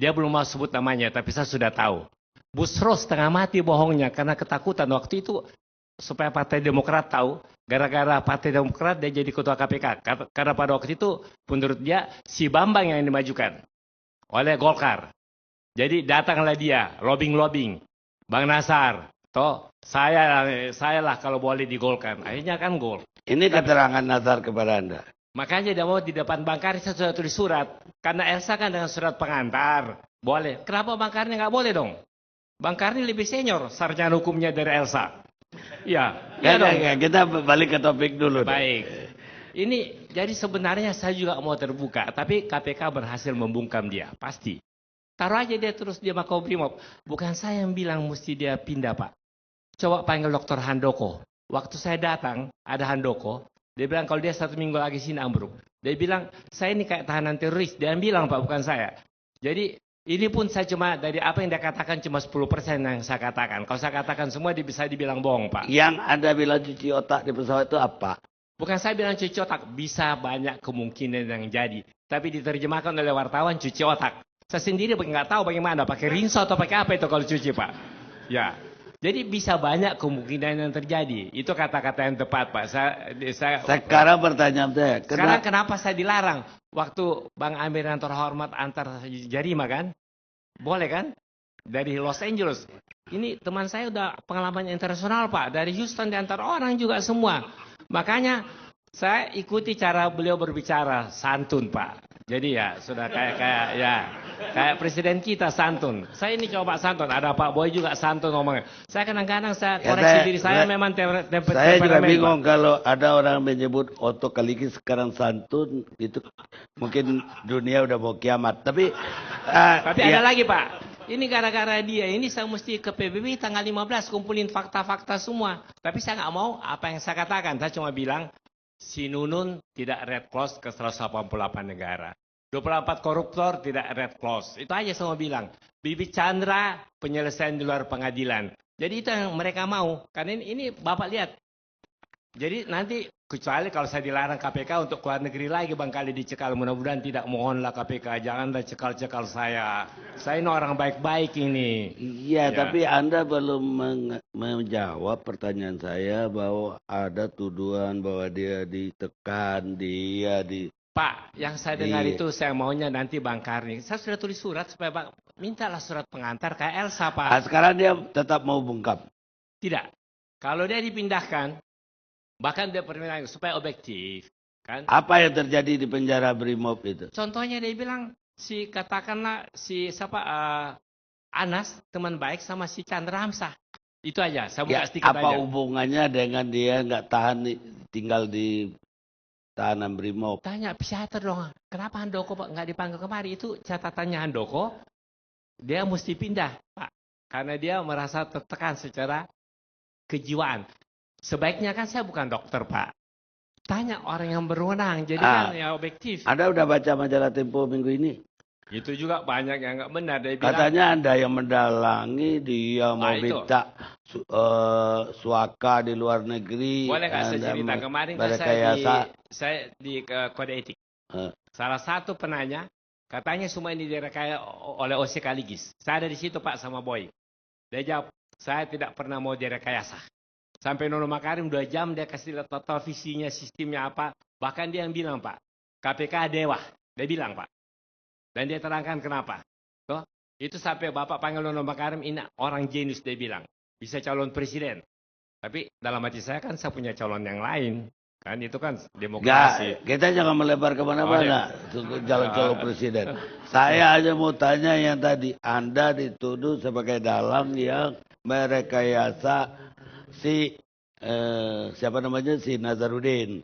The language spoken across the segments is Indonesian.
Dia belum mau sebut namanya, tapi saya sudah tahu. Busro setengah mati bohongnya karena ketakutan waktu itu supaya Partai Demokrat tahu. Gara-gara Partai Demokrat dia jadi ketua KPK. Karena pada waktu itu menurut dia si Bambang yang dimajukan oleh Golkar. Jadi datanglah dia, lobbying. Bang Nasar, toh saya lah kalau boleh digolkan. Akhirnya kan gol. Ini keterangan Nazar kepada Anda. Makanya dia mau di depan Bang Karni saya sudah tulis surat. Karena Elsa kan dengan surat pengantar. Boleh. Kenapa Bang Karni nggak boleh dong? Bang Karni lebih senior sarjana hukumnya dari Elsa. Iya. Ya, kita balik ke topik dulu. Baik. Ini jadi sebenarnya saya juga mau terbuka. Tapi KPK berhasil membungkam dia. Pasti. Taruh aja dia terus di Makobrimob. Bukan saya yang bilang mesti dia pindah Pak. Coba panggil Dr. Handoko. Waktu saya datang ada Handoko. Dia bilang kalau dia 1 minggu lagi sini ambruk. Dia bilang saya ini kayak tahanan teroris. Dia yang bilang Pak bukan saya. Jadi ini pun saya cuma dari apa yang dia katakan cuma 10% yang saya katakan. Kalau saya katakan semua dia bisa dibilang bohong Pak. Yang Anda bilang cuci otak di pesawat itu apa? Bukan saya bilang cuci otak. Bisa banyak kemungkinan yang jadi. Tapi diterjemahkan oleh wartawan cuci otak. Saya sendiri nggak tahu bagaimana. Pakai rinso atau pakai apa itu kalau cuci Pak. Ya. Jadi bisa banyak kemungkinan yang terjadi. Itu kata-kata yang tepat Pak. Sekarang pertanyaan saya. Sekarang kenapa saya dilarang? Waktu Bang Amir yang terhormat antar Jarima kan? Boleh kan? Dari Los Angeles. Ini teman saya udah pengalaman internasional Pak. Dari Houston diantar orang juga semua. Makanya saya ikuti cara beliau berbicara. Santun Pak. Jadi ya sudah kayak presiden kita santun. Saya ini coba santun. Ada Pak Boy juga santun ngomongnya. Saya kadang-kadang saya koreksi diri saya memang saya juga bingung kalau ada orang menyebut Otto Kaliki sekarang santun itu mungkin dunia udah mau kiamat. Tapi ada lagi Pak. Ini gara-gara dia. Ini saya mesti ke PBB tanggal 15 kumpulin fakta-fakta semua. Tapi saya nggak mau apa yang saya katakan. Saya cuma bilang si Nunun tidak red close ke 188 negara. 24 koruptor tidak red close. Itu aja semua bilang. Bibi Chandra penyelesaian di luar pengadilan. Jadi itu yang mereka mau. Karena ini Bapak lihat. Jadi nanti kecuali kalau saya dilarang KPK untuk keluar negeri lagi Bang kali dicekal. Mudah-mudahan tidak mohonlah KPK. Janganlah cekal-cekal saya. Saya ini orang baik-baik ini. Iya, tapi Anda belum menjawab pertanyaan saya bahwa ada tuduhan bahwa dia ditekan, Pak, yang saya dengar itu saya maunya nanti Bang Karni. Saya sudah tulis surat supaya Bang mintalah surat pengantar ke Elsa Pak. Nah, sekarang dia tetap mau bungkam? Tidak. Kalau dia dipindahkan, bahkan dia permintaan supaya objektif. Kan? Apa yang terjadi di penjara Brimob itu? Contohnya dia bilang, katakanlah Anas teman baik sama si Chandra Hamzah. Itu aja, saya buka sedikit aja. Apa hubungannya dengan dia nggak tahan tinggal di tahanan Brimob? Tanya psikiater dong, kenapa Handoko Pak nggak dipanggil kemari? Itu catatannya Handoko, dia mesti pindah Pak. Karena dia merasa tertekan secara kejiwaan. Sebaiknya kan saya bukan dokter Pak. Tanya orang yang berwenang, jadi kan ya objektif. Anda udah baca majalah Tempo minggu ini? Itu juga banyak yang nggak benar. Dia bilang, katanya Anda yang mendalangi, dia mau minta suaka di luar negeri. Boleh nggak saya cerita? Kemarin kan saya di kode etik. Salah satu penanya, katanya semua ini direkaya oleh OC Kaligis. Saya ada di situ Pak sama Boy. Dia jawab, saya tidak pernah mau direkayasa. Sampai Nono Makarim 2 jam dia kasih lihat total visinya, sistemnya apa. Bahkan dia yang bilang Pak, KPK dewa. Dia bilang Pak. Dan dia terangkan kenapa. Tuh, itu sampai Bapak panggil Nono Makarim, ini orang jenius dia bilang. Bisa calon presiden. Tapi dalam hati saya kan saya punya calon yang lain. Kan itu kan demokrasi. Kita jangan melebar kemana-mana. Calon presiden. Saya aja mau tanya yang tadi. Anda dituduh sebagai dalang yang merekayasa si Nazarudin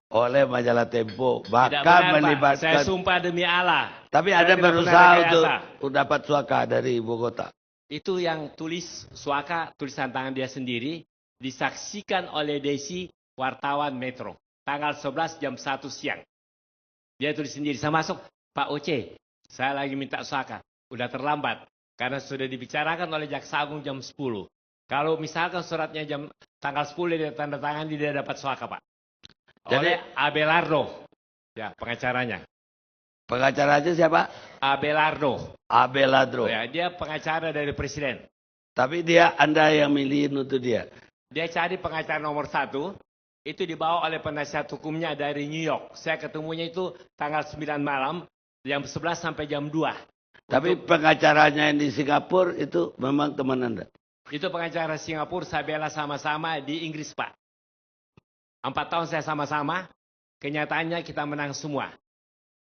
oleh majalah Tempo, bahkan melibatkan. Saya sumpah demi Allah. Tapi Anda berusaha untuk dapat suaka dari ibu kota. Itu yang tulis suaka, tulisan tangan dia sendiri, disaksikan oleh Desi, wartawan Metro, tanggal 11 jam 1 siang. Dia tulis sendiri, saya masuk, Pak Oce, saya lagi minta suaka, udah terlambat, karena sudah dibicarakan oleh Jaksa Agung jam 10. Kalau misalkan suratnya tanggal 10 dia tanda tangan, dia dapat suaka Pak. Oleh Abelardo, ya pengacaranya. Pengacaranya siapa? Abelardo. Abelardo. Ya, dia pengacara dari presiden. Tapi Anda yang milihin untuk dia. Dia cari pengacara nomor 1, itu dibawa oleh penasihat hukumnya dari New York. Saya ketemunya itu tanggal 9 malam, jam 11 sampai jam 2. Tapi pengacaranya yang di Singapura itu memang teman Anda? Itu pengacara Singapura, saya bela sama-sama di Inggris, Pak. 4 tahun saya sama-sama, kenyataannya kita menang semua.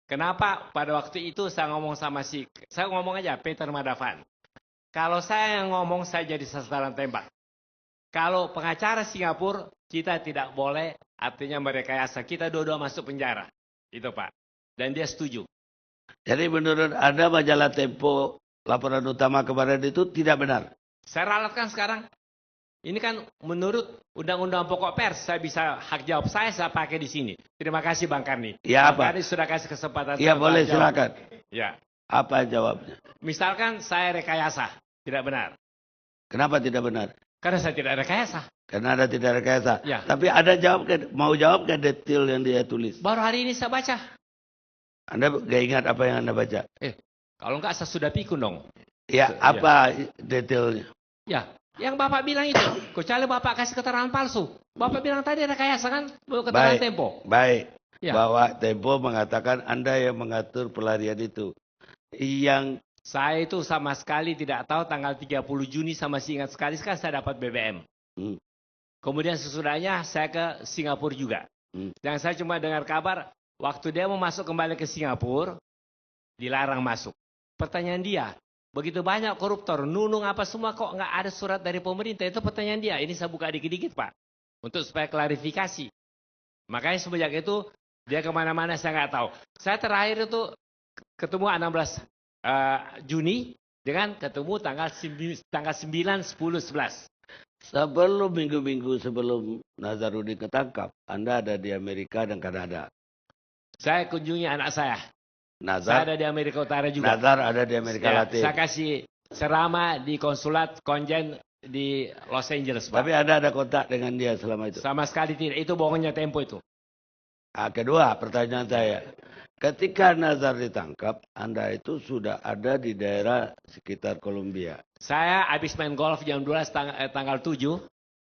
Kenapa? Pada waktu itu saya ngomong saya ngomong aja, Peter Madavan. Kalau saya yang ngomong, saya jadi sasaran tembak. Kalau pengacara Singapura, kita tidak boleh, artinya merekayasa. Kita dua-dua masuk penjara. Itu Pak. Dan dia setuju. Jadi menurut Anda majalah Tempo, laporan utama kemarin itu tidak benar? Saya ralatkan sekarang. Ini kan menurut Undang-Undang Pokok Pers, saya bisa hak jawab saya pakai di sini. Terima kasih Bang Karni. Ya, Bang Karni sudah kasih kesempatan. Ya boleh, silakan. Ya. Apa jawabnya? Misalkan saya rekayasa, tidak benar. Kenapa tidak benar? Karena saya tidak rekayasa. Karena Anda tidak rekayasa. Ya. Tapi ada mau jawab ke detail yang dia tulis? Baru hari ini saya baca. Anda gak ingat apa yang Anda baca? Kalau enggak saya sudah pikun dong. Ya, apa detailnya? Ya, yang Bapak bilang itu, kecuali Bapak kasih keterangan palsu. Bapak bilang tadi rekayasa kan, keterangan Tempo. Baik, ya. Bahwa Tempo mengatakan Anda yang mengatur pelarian itu. Yang saya itu sama sekali tidak tahu tanggal 30 Juni sama ingat sekali kan saya dapat BBM. Kemudian sesudahnya saya ke Singapura juga. Dan saya cuma dengar kabar, waktu dia mau masuk kembali ke Singapura, dilarang masuk. Pertanyaan dia, begitu banyak koruptor, nunung apa semua kok nggak ada surat dari pemerintah. Itu pertanyaan dia. Ini saya buka dikit-dikit Pak. Untuk supaya klarifikasi. Makanya semenjak itu dia kemana-mana saya nggak tahu. Saya terakhir itu ketemu 16 Juni dengan ketemu tanggal 9, 10, 11. Sebelum minggu-minggu sebelum Nazarudin ketangkap, Anda ada di Amerika dan Kanada. Saya kunjungi anak saya. Nazar, saya ada di Amerika Utara juga. Nazar ada di Amerika Latin. Saya kasih serama di konsulat konjen di Los Angeles, Pak. Tapi Anda ada kontak dengan dia selama itu? Sama sekali tidak. Itu bohongnya Tempo itu. Kedua, pertanyaan saya. Ketika Nazar ditangkap, Anda itu sudah ada di daerah sekitar Kolombia. Saya habis main golf jam 12 tanggal 7.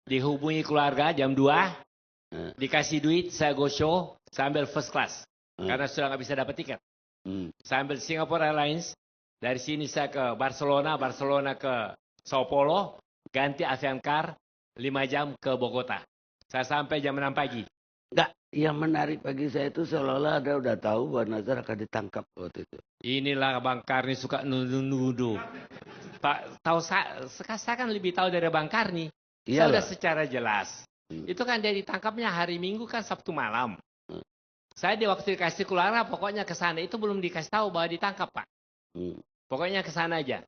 Dihubungi keluarga jam 2. Dikasih duit, saya go show. Saya ambil first class. Karena sudah nggak bisa dapat tiket. Saya ambil Singapore Airlines. Dari sini saya ke Barcelona. Barcelona ke Sao Paulo. Ganti Aviancar 5 jam ke Bogota. Saya sampai jam 6 pagi. Enggak, yang menarik bagi saya itu seolah-olah Anda udah tahu bahwa Nazar akan ditangkap waktu itu. Inilah Bang Karni suka nuduh. Pak, tahu saya kan lebih tahu dari Bang Karni. Saya sudah secara jelas. Itu kan dia ditangkapnya hari Minggu kan Sabtu malam. Saya di waktu dikasih keluarga pokoknya ke sana itu belum dikasih tahu bahwa ditangkap, Pak. Pokoknya ke sana aja.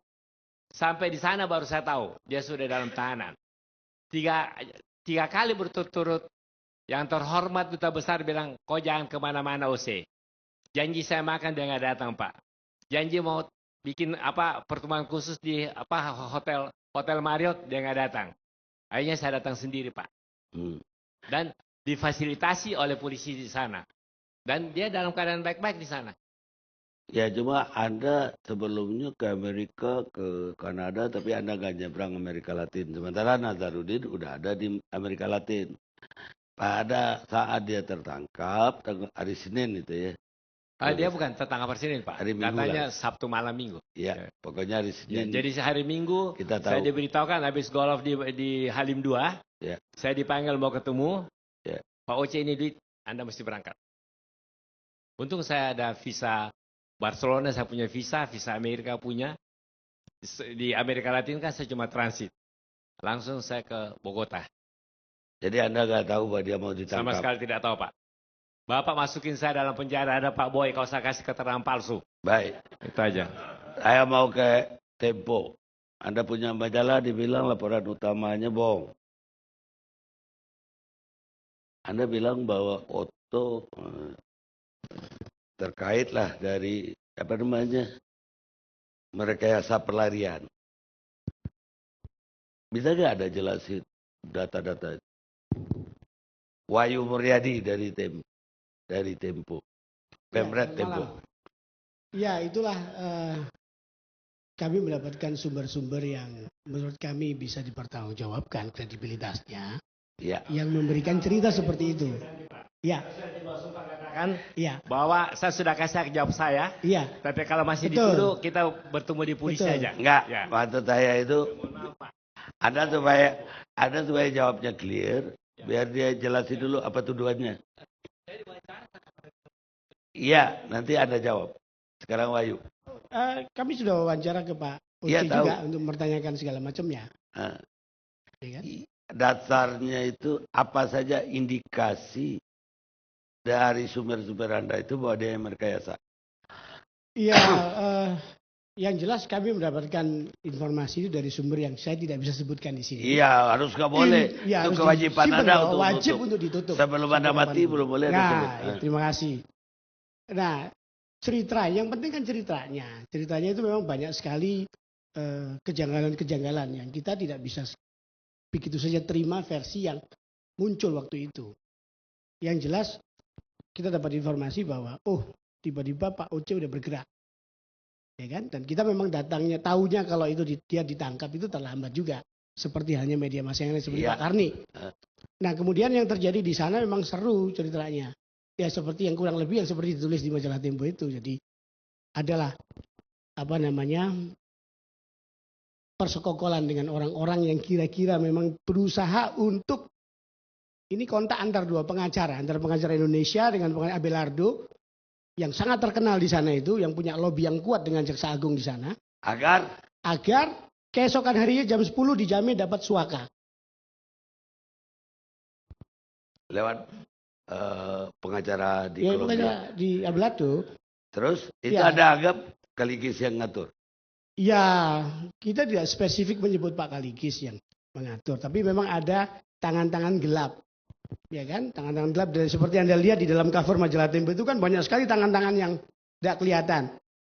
Sampai di sana baru saya tahu dia sudah dalam tahanan. Tiga kali berturut-turut yang terhormat duta besar bilang, kau jangan kemana-mana OC. Janji saya makan dia nggak datang Pak. Janji mau bikin pertemuan khusus di hotel Marriott dia nggak datang. Akhirnya saya datang sendiri Pak. Dan difasilitasi oleh polisi di sana. Dan dia dalam keadaan baik-baik di sana. Ya cuma Anda sebelumnya ke Amerika, ke Kanada, tapi Anda nggak nyebrang Amerika Latin. Sementara Nazarudin udah ada di Amerika Latin. Pada saat dia tertangkap, hari Senin itu ya. Dia bukan tertangkap hari Senin Pak. Hari Minggu katanya lah. Sabtu malam Minggu. Ya, pokoknya hari Senin. Ya, jadi hari Minggu saya diberitahukan habis golf di Halim 2. Ya. Saya dipanggil mau ketemu. Ya. Pak Oce ini duit, Anda mesti berangkat. Untung saya ada visa Barcelona, saya punya visa Amerika punya. Di Amerika Latin kan saya cuma transit. Langsung saya ke Bogota. Jadi Anda nggak tahu bahwa dia mau ditangkap? Sama sekali tidak tahu Pak. Bapak masukin saya dalam penjara, ada Pak Boy, kalau saya kasih keterangan palsu. Baik. Itu aja. Saya mau ke Tempo. Anda punya majalah dibilang laporan utamanya bohong. Anda bilang bahwa Otto terkaitlah dari merekayasa pelarian. Bisa nggak ada jelasin data-data? Wahyu Muryadi dari Tempo. Pemret Tempo. Ya, itulah kami mendapatkan sumber-sumber yang menurut kami bisa dipertanggungjawabkan kredibilitasnya. Ya. Yang memberikan cerita seperti itu. Ya. Kan? Ya. Bahwa saya sudah kasih jawab saya. Iya. Tapi kalau masih dituduh kita bertemu di polisi aja. Enggak. Ya. Maksud saya itu ada supaya jawabnya clear, biar dia jelasin dulu apa tuduhannya. Iya, nanti Anda jawab. Sekarang Wahyu. Kami sudah wawancara ke Pak Oce juga untuk mempertanyakan segala macamnya. Ya kan? Dasarnya itu apa saja indikasi dari sumber-sumber Anda itu bahwa dia yang merekayasa? Iya, yang jelas kami mendapatkan informasi itu dari sumber yang saya tidak bisa sebutkan di sini. Iya, harus nggak boleh. Ya, itu kewajiban Anda untuk wajib untuk ditutup. Sebelum Anda mati belum boleh Anda sebut. Ya, terima kasih. Nah, cerita yang penting kan ceritanya. Ceritanya itu memang banyak sekali kejanggalan-kejanggalan yang kita tidak bisa begitu saja terima versi yang muncul waktu itu. Yang jelas kita dapat informasi bahwa tiba-tiba Pak Oce udah bergerak. Ya kan? Dan kita memang datangnya tahunya kalau itu dia ditangkap itu terlambat juga. Seperti halnya media massa yang lain seperti Pak Karni. Nah, kemudian yang terjadi di sana memang seru ceritanya. Ya seperti yang kurang lebih yang seperti ditulis di majalah Tempo itu. Jadi adalah persekokolan dengan orang-orang yang kira-kira memang berusaha untuk ini kontak antara dua pengacara, antara pengacara Indonesia dengan pengacara Abelardo yang sangat terkenal di sana itu, yang punya lobby yang kuat dengan Jaksa Agung di sana. Agar keesokan harinya jam 10 dijamin dapat suaka. Lewat pengacara di Colombia. Di Abelardo. Terus itu ada anggap Kaligis yang ngatur? Ya, kita tidak spesifik menyebut Pak Kaligis yang mengatur, tapi memang ada tangan-tangan gelap, ya kan? Tangan-tangan gelap dari seperti Anda lihat di dalam cover majalah Tempo itu kan banyak sekali tangan-tangan yang tidak kelihatan.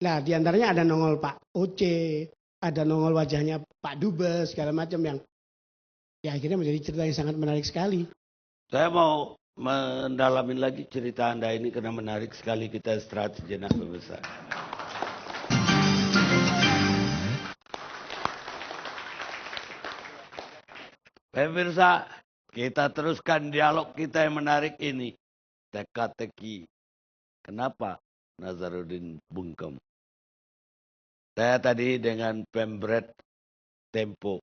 Nah, diantaranya ada nongol Pak Oce, ada nongol wajahnya Pak Dubes, segala macam yang ya akhirnya menjadi cerita yang sangat menarik sekali. Saya mau mendalamin lagi cerita Anda ini karena menarik sekali. Kita istirahat sejenak pemirsa. Pemirsa, kita teruskan dialog kita yang menarik ini. Teka-teki. Kenapa Nazarudin bungkam? Saya tadi dengan Pembret Tempo.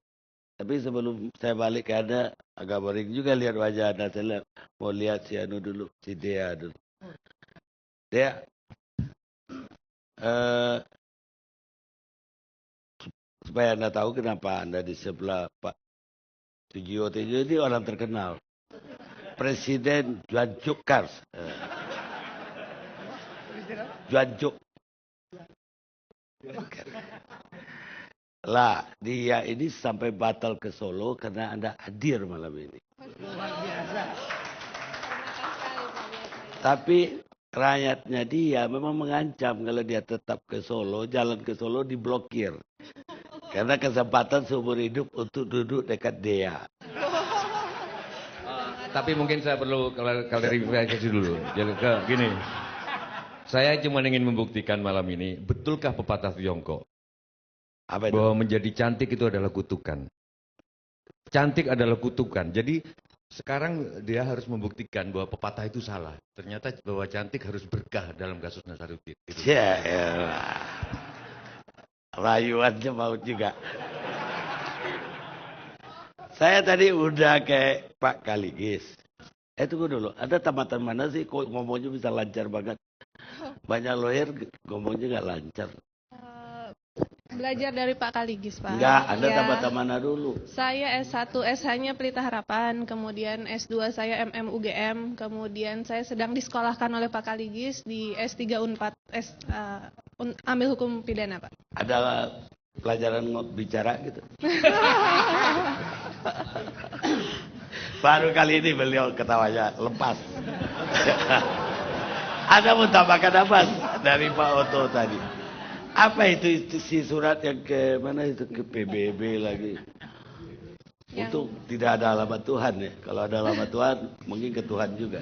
Tapi sebelum saya balik ke Anda, agak boring juga lihat wajah Anda. Saya mau lihat si Anu dulu, si Dea dulu. Dea, supaya Anda tahu kenapa Anda di sebelah Pak Tujio ini orang terkenal. Presiden Juan Cuk Kars. Juan Cuk. Lah, dia ini sampai batal ke Solo karena Anda hadir malam ini. Luar biasa. Tapi rakyatnya dia memang mengancam kalau dia tetap ke Solo, jalan ke Solo diblokir. Karena kesempatan seumur hidup untuk duduk dekat dia. Tapi mungkin saya perlu klarifikasi dulu. Jadi gini, saya cuma ingin membuktikan malam ini, betulkah pepatah Tiongkok? Bahwa menjadi cantik itu adalah kutukan. Cantik adalah kutukan. Jadi sekarang dia harus membuktikan bahwa pepatah itu salah. Ternyata bahwa cantik harus berkah dalam kasus Nazarudin. Ya, rayuannya mau juga. Saya tadi udah kayak Pak Kaligis. Tunggu dulu. Ada tamatan mana sih kok ngomongnya bisa lancar banget? Banyak lawyer ngomongnya nggak lancar. Belajar dari Pak Kaligis, Pak. Enggak, Anda tamatan mana dulu? Saya S1, SH-nya Pelita Harapan, kemudian S2 saya UGM, kemudian saya sedang disekolahkan oleh Pak Kaligis di S3 Unpad, ambil hukum pidana, Pak. Ada pelajaran bicara gitu? Baru kali ini beliau ketawanya lepas. Anda mau tambahkan apa dari Pak Oto tadi? Apa itu si surat yang ke mana itu, ke PBB lagi? Untuk tidak ada alamat Tuhan ya. Kalau ada alamat Tuhan mungkin ke Tuhan juga.